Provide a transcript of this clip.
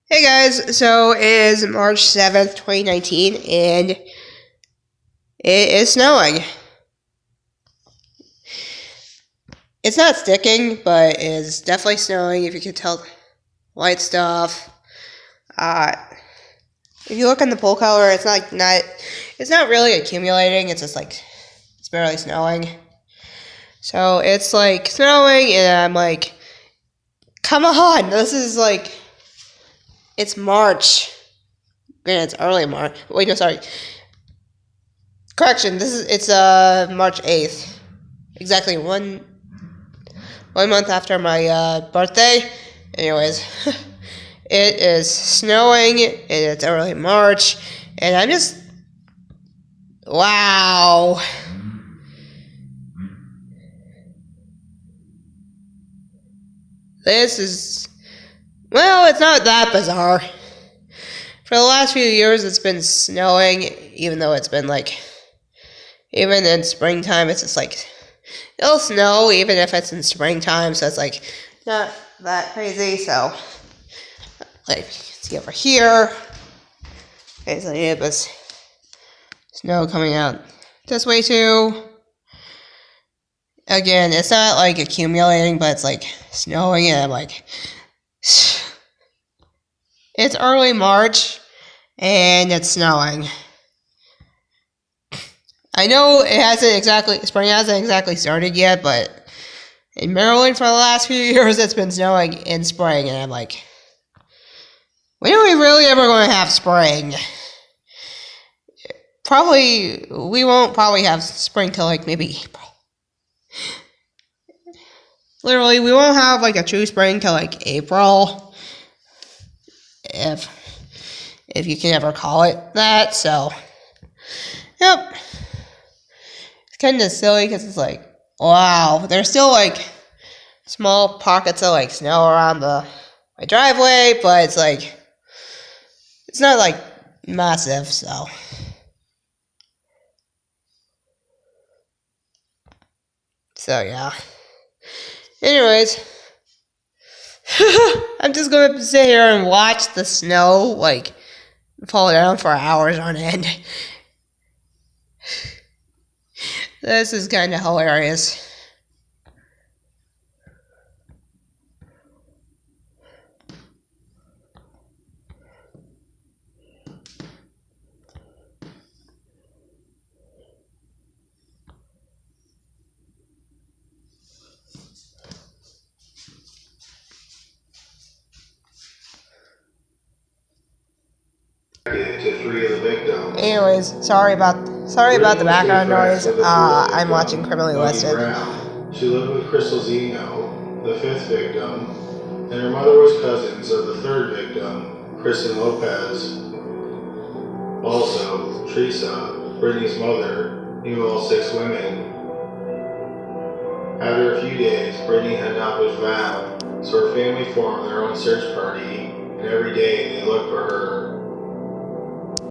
Hey guys, so it is March 7th, 2019, and it is snowing. It's not sticking, but it is definitely snowing, if you can tell white stuff. Uh, if you look in the poll color, it's not really accumulating, it's just like, it's barely snowing. So it's like snowing, and I'm like, come on, this is like, it's March. Granted, it's early March. Wait, no, sorry. Correction, it's March 8th. Exactly one month after my birthday. Anyways, it is snowing and it's early March, and I'm just wow. This is it's not that bizarre. For the last few years, it's been snowing, even though it's been like, even in springtime, it's just like, it'll snow even if it's in springtime, so it's like, not that crazy, so, like, see over here, okay, so yeah, there's snow coming out this way too. Again, it's not like accumulating, but it's like snowing, and I'm like, it's early March, and it's snowing. I know spring hasn't exactly started yet, but in Maryland for the last few years, it's been snowing in spring, and I'm like, when are we really ever going to have spring? We won't probably have spring till like maybe April. Literally, we won't have like a true spring till like April, if you can ever call it that. So, yep. It's kind of silly because it's like, wow, there's still like small pockets of like snow around my driveway, but it's like, it's not like massive, so. So yeah. Anyways, I'm just gonna sit here and watch the snow like fall down for hours on end. This is kind of hilarious. To three of the victims. Anyways, sorry about the background noise. I'm watching Criminally Listed. She lived with Crystal Zeno, the fifth victim, and her mother was cousins of the third victim, Kristen Lopez. Also, Teresa, Brittany's mother, knew all six women. After a few days, Brittany had not been found, so her family formed their own search party, and every day they looked for her